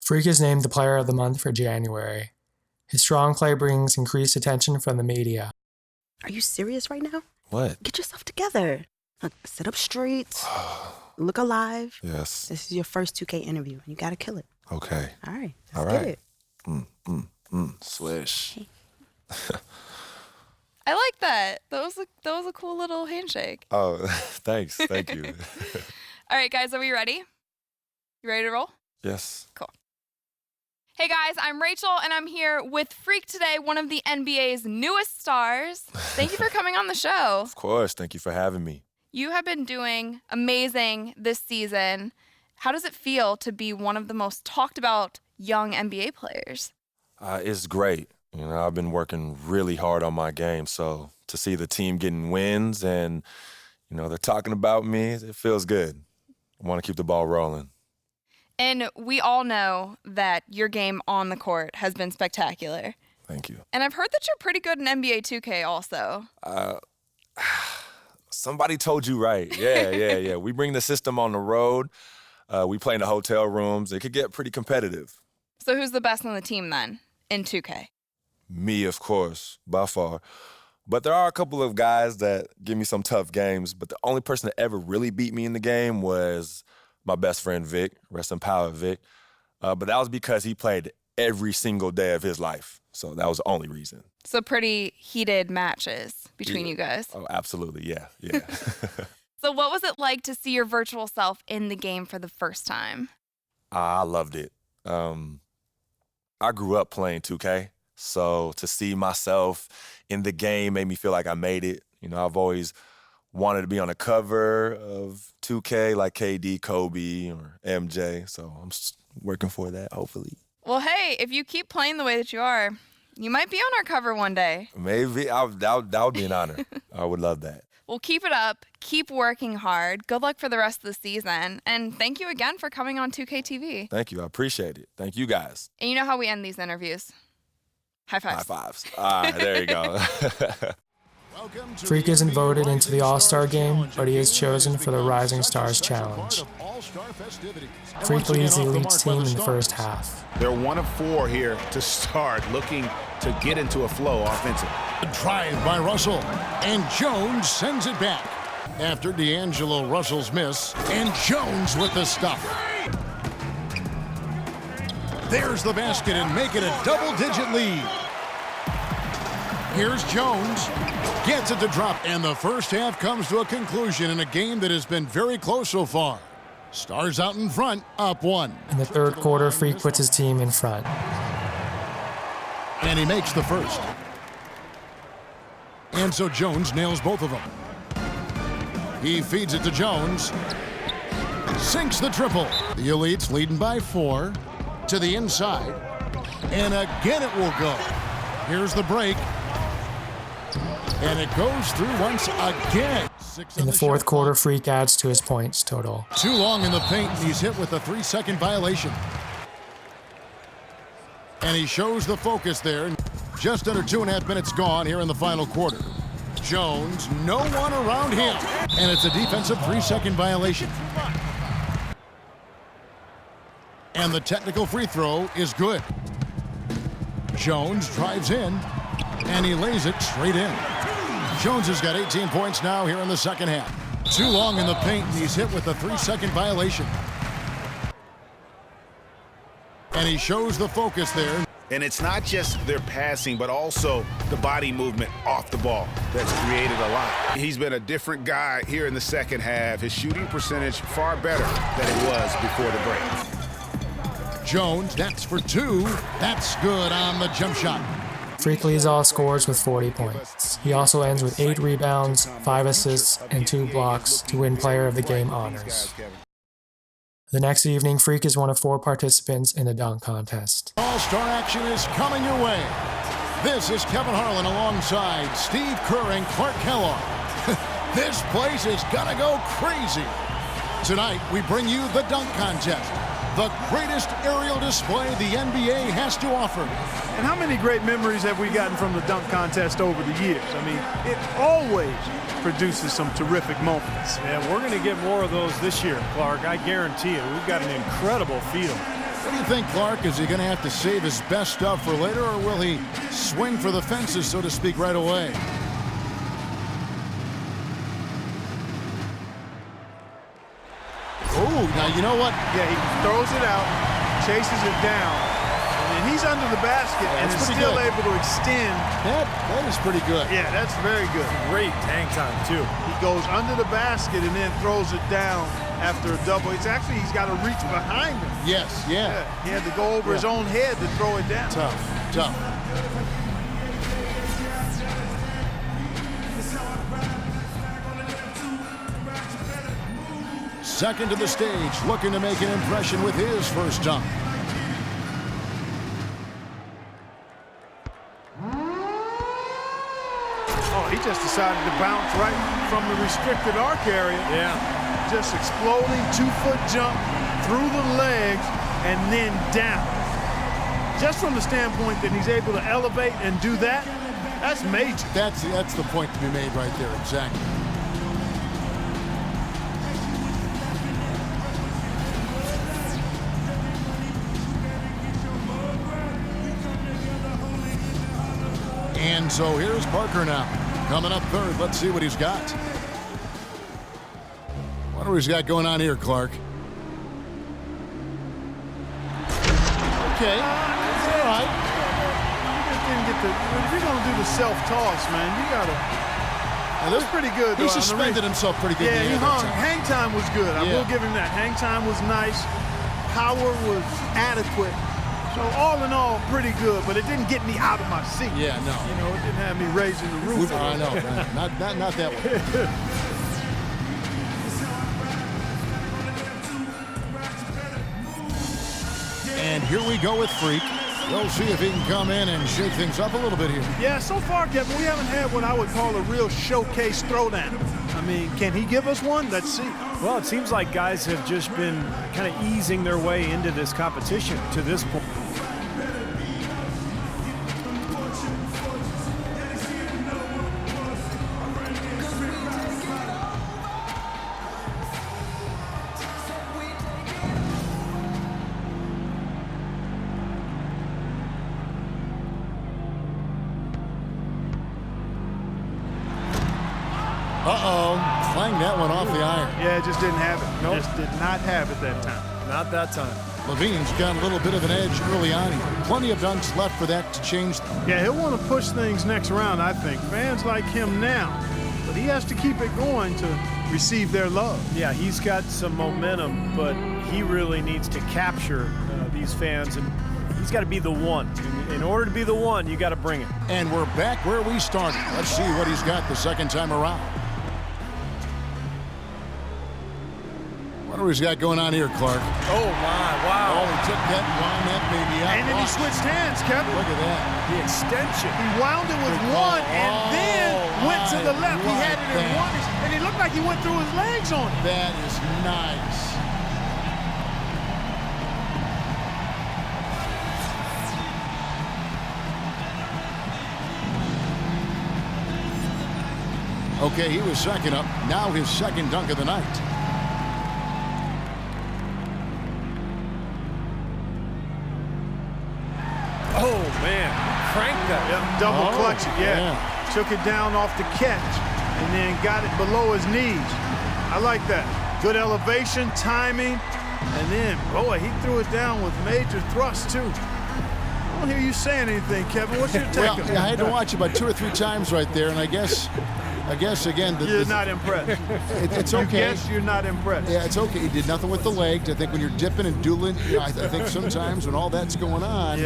Freq is named the Player of the Month for January. His strong play brings increased attention from the media. Are you serious right now? What? Get yourself together. Look, sit up straight. Look alive. Yes. This is your first 2K interview, and you gotta kill it. Okay. All right. All Let's right. get it. Swish. I like that. That was a cool little handshake. Oh, thanks. Thank you. All right, guys, are we ready? You ready to roll? Yes. Cool. Hey guys, I'm Rachel, and I'm here with Freq today, one of the NBA's newest stars. Thank you for coming on the show. Of course. Thank you for having me. You have been doing amazing this season. How does it feel to be one of the most talked about young NBA players? It's great. You know, I've been working really hard on my game, so to see the team getting wins and, you know, they're talking about me, it feels good. I want to keep the ball rolling. And we all know that your game on the court has been spectacular. Thank you. And I've heard that you're pretty good in NBA 2K also. Somebody told you right. Yeah. We bring the system on the road. We play in the hotel rooms. It could get pretty competitive. So who's the best on the team then in 2K? Me, of course, by far. But there are a couple of guys that give me some tough games. But the only person that ever really beat me in the game was my best friend, Vic. Rest in power, Vic. But that was because he played every single day of his life. So that was the only reason. So pretty heated matches between you guys. Oh, absolutely, yeah. So what was it like to see your virtual self in the game for the first time? I loved it. I grew up playing 2K, so to see myself in the game made me feel like I made it. You know, I've always wanted to be on a cover of 2K like KD, Kobe, or MJ, so I'm just working for that, hopefully. Well, hey, if you keep playing the way that you are, you might be on our cover one day. Maybe. That would be an honor. I would love that. Well, keep it up. Keep working hard. Good luck for the rest of the season. And thank you again for coming on 2K TV. Thank you. I appreciate it. Thank you, guys. And you know how we end these interviews? High fives. High fives. All right, there you go. Freq isn't voted into the All-Star game, but he is chosen for the Rising Stars Challenge. Freq leads the Elites team in the first half. They're 1 of 4 here to start, looking to get into a flow offensively. A drive by Russell, and Jones sends it back. After D'Angelo Russell's miss, and Jones with the stop. There's the basket and make it a double-digit lead. Here's Jones, gets it to drop, and the first half comes to a conclusion in a game that has been very close so far. Stars out in front, up 1. In the third quarter, Freq puts his team in front. And he makes the first. And so Jones nails both of them. He feeds it to Jones. Sinks the triple. The Elites leading by 4 to the inside. And again it will go. Here's the break. And it goes through once again. In the fourth quarter, Freq adds to his points total. Too long in the paint, and he's hit with a 3-second violation. And he shows the focus there. Just under 2.5 minutes gone here in the final quarter. Jones, no one around him. And it's a defensive 3-second violation. And the technical free throw is good. Jones drives in, and he lays it straight in. Jones has got 18 points now here in the second half. Too long in the paint, and he's hit with a 3-second violation. And he shows the focus there. And it's not just their passing, but also the body movement off the ball that's created a lot. He's been a different guy here in the second half. His shooting percentage far better than it was before the break. Jones, that's for 2. That's good on the jump shot. Freq leads all scorers with 40 points. He also ends with 8 rebounds, 5 assists, and 2 blocks to win Player of the Game honors. The next evening, Freq is one of 4 participants in the dunk contest. All-star action is coming your way. This is Kevin Harlan alongside Steve Kerr and Clark Kellogg. This place is gonna go crazy. Tonight, we bring you the dunk contest, the greatest aerial display the NBA has to offer. And how many great memories have we gotten from the dunk contest over the years? I mean, it always produces some terrific moments. And we're going to get more of those this year, Clark. I guarantee it. We've got an incredible field. What do you think, Clark? Is he going to have to save his best stuff for later, or will he swing for the fences, so to speak, right away? Oh, now you know what? Yeah, he throws it out, chases it down, and then he's under the basket and is still able to extend. That is pretty good. Yeah, that's very good. Great hang time, too. He goes under the basket and then throws it down after a double. He's got to reach behind him. Yes, yeah. He had to go over his own head to throw it down. Tough. Second to the stage, looking to make an impression with his first dunk. Oh, he just decided to bounce right from the restricted arc area. Yeah. Just exploding 2-foot jump through the legs and then down. Just from the standpoint that he's able to elevate and do that, that's major. That's the point to be made right there, exactly. And so here's Parker now. Coming up third. Let's see what he's got. What do he's got going on here, Clark? Okay. All right. If you're going to do the self-toss, man, you got to. That's pretty good, though. He suspended himself pretty good. Yeah, he hung. Hang time was good. I will give him that. Hang time was nice. Power was adequate. So all in all, pretty good, but it didn't get me out of my seat. Yeah, no. You know, it didn't have me raising the roof. I know. Not that way. And here we go with Freq. We'll see if he can come in and shake things up a little bit here. Yeah, so far, Kevin, we haven't had what I would call a real showcase throwdown. I mean, can he give us one? Let's see. Well, it seems like guys have just been kind of easing their way into this competition to this point. Clang that one off the iron. Yeah, just didn't have it. Nope. Just did not have it that time. Not that time. Levine's got a little bit of an edge early on. Plenty of dunks left for that to change. Yeah, he'll want to push things next round, I think. Fans like him now, but he has to keep it going to receive their love. Yeah, he's got some momentum, but he really needs to capture these fans, and he's got to be the one. In order to be the one, you got to bring it. And we're back where we started. Let's see what he's got the second time around. What do he's got going on here, Clark? Oh, my, wow. Oh, he took that, wound that baby out. And then he switched hands, Kevin. Look at that. The extension. He wound it with one and then went to the left. He had it in one, and he looked like he went through his legs on it. That is nice. Okay, he was second up. Now his second dunk of the night. Oh, man. Frank that. Yep, double clutch it, yeah. Took it down off the catch and then got it below his knees. I like that. Good elevation, timing, and then, boy, he threw it down with major thrust, too. I don't hear you saying anything, Kevin. What's your take? Well, I had to watch it about 2 or 3 times right there, and I guess again, you're not impressed. It's okay. Yes, you're not impressed. Yeah, it's okay. He did nothing with the legs. I think when you're dipping and dueling, I think sometimes when all that's going on,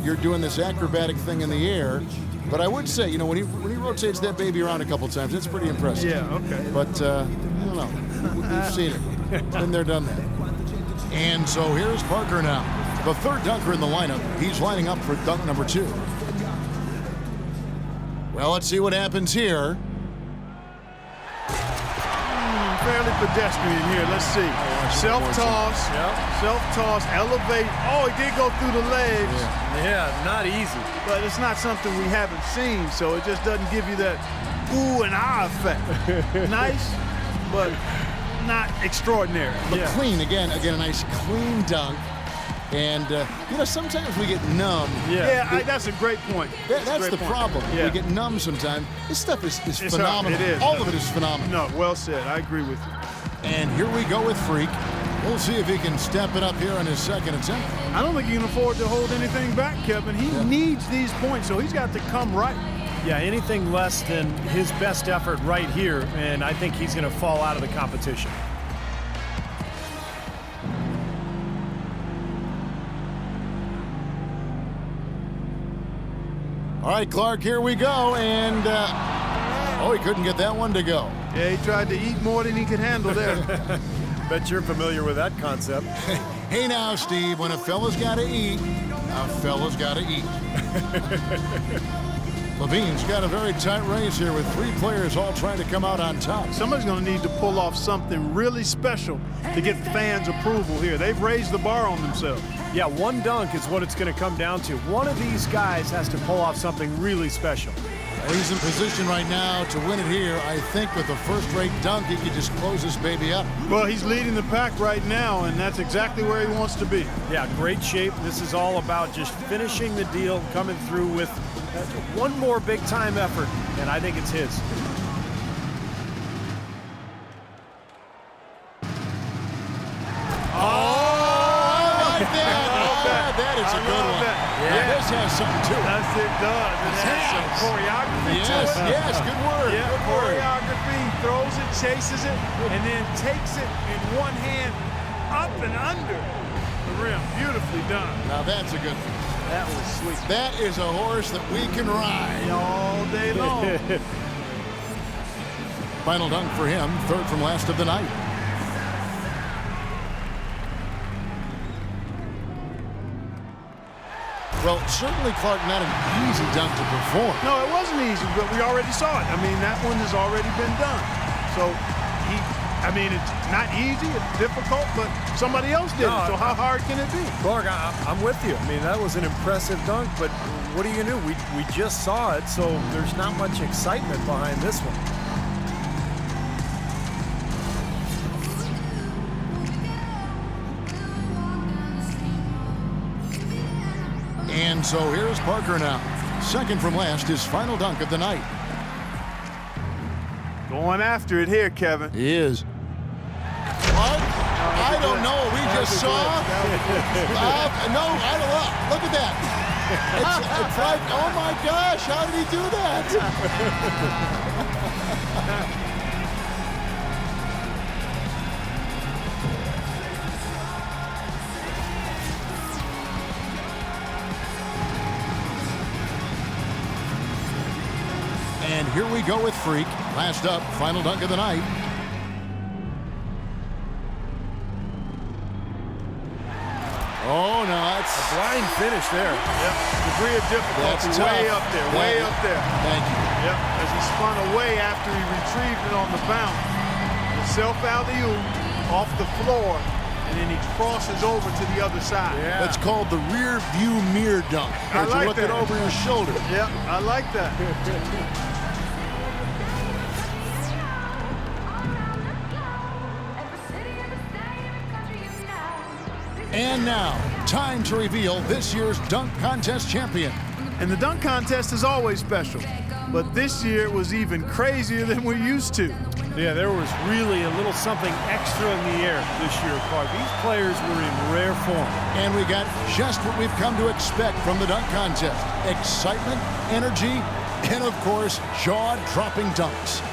you're doing this acrobatic thing in the air. But I would say, when he rotates that baby around a couple times, it's pretty impressive. Yeah, okay. But I don't know. We've seen it. Been there, done that. And so here's Parker now, the third dunker in the lineup. He's lining up for dunk number 2. Well, let's see what happens here. Fairly pedestrian here. Let's see. Self-toss. Yep. Self-toss. Elevate. Oh, he did go through the legs. Yeah, not easy. But it's not something we haven't seen, so it just doesn't give you that ooh and ah effect. Nice, but not extraordinary. But clean, again, a nice clean dunk. And, sometimes we get numb. That's a great point. That's the problem. Yeah. We get numb sometimes. This stuff is phenomenal. It is. All of it is phenomenal. No, well said. I agree with you. And here we go with Freq. We'll see if he can step it up here on his second attempt. I don't think he can afford to hold anything back, Kevin. He needs these points, so he's got to come right. Yeah, anything less than his best effort right here, and I think he's going to fall out of the competition. All right, Clark, here we go. And, he couldn't get that one to go. Yeah, he tried to eat more than he could handle there. Bet you're familiar with that concept. Hey now, Steve, when a fella's got to eat, a fella's got to eat. Levine's got a very tight race here with 3 players all trying to come out on top. Somebody's going to need to pull off something really special to get fans' approval here. They've raised the bar on themselves. Yeah, one dunk is what it's going to come down to. One of these guys has to pull off something really special. He's in position right now to win it here. I think with a first-rate dunk, he could just close this baby up. Well, he's leading the pack right now, and that's exactly where he wants to be. Yeah, great shape. This is all about just finishing the deal, coming through with one more big-time effort, and I think it's his. That is a good one. Yeah, this has something to it. Yes, it does. It has some choreography to it. Yes, good word. Yeah, good word. choreography. He throws it, chases it, and then takes it in one hand up and under the rim. Beautifully done. Now that's a good one. That was sweet. That is a horse that we can ride all day long. Final dunk for him, third from last of the night. Well, certainly, Clark, not an easy dunk to perform. No, it wasn't easy, but we already saw it. I mean, that one has already been done. So, it's not easy, it's difficult, but somebody else did it, so how hard can it be? Clark, I'm with you. I mean, that was an impressive dunk, but what are you going to do? We just saw it, so there's not much excitement behind this one. And so here's Parker now. Second from last, his final dunk of the night. Going after it here, Kevin. He is. What? I don't know. We just saw. No, I don't know. Look at that. It's like, oh my gosh, how did he do that? And here we go with Freq. Last up, final dunk of the night. Oh, no, that's a blind finish there. Yep, degree of difficulty way up there, way up there. Thank you. Yep, as he spun away after he retrieved it on the bounce. The self-alley-oop off the floor, and then he crosses over to the other side. Yeah. That's called the rear view mirror dunk. I like looking that. over your shoulder. Yep, I like that. And now, time to reveal this year's dunk contest champion. And the dunk contest is always special, but this year it was even crazier than we're used to. Yeah, there was really a little something extra in the air this year, Clark. These players were in rare form. And we got just what we've come to expect from the dunk contest. Excitement, energy, and of course, jaw-dropping dunks.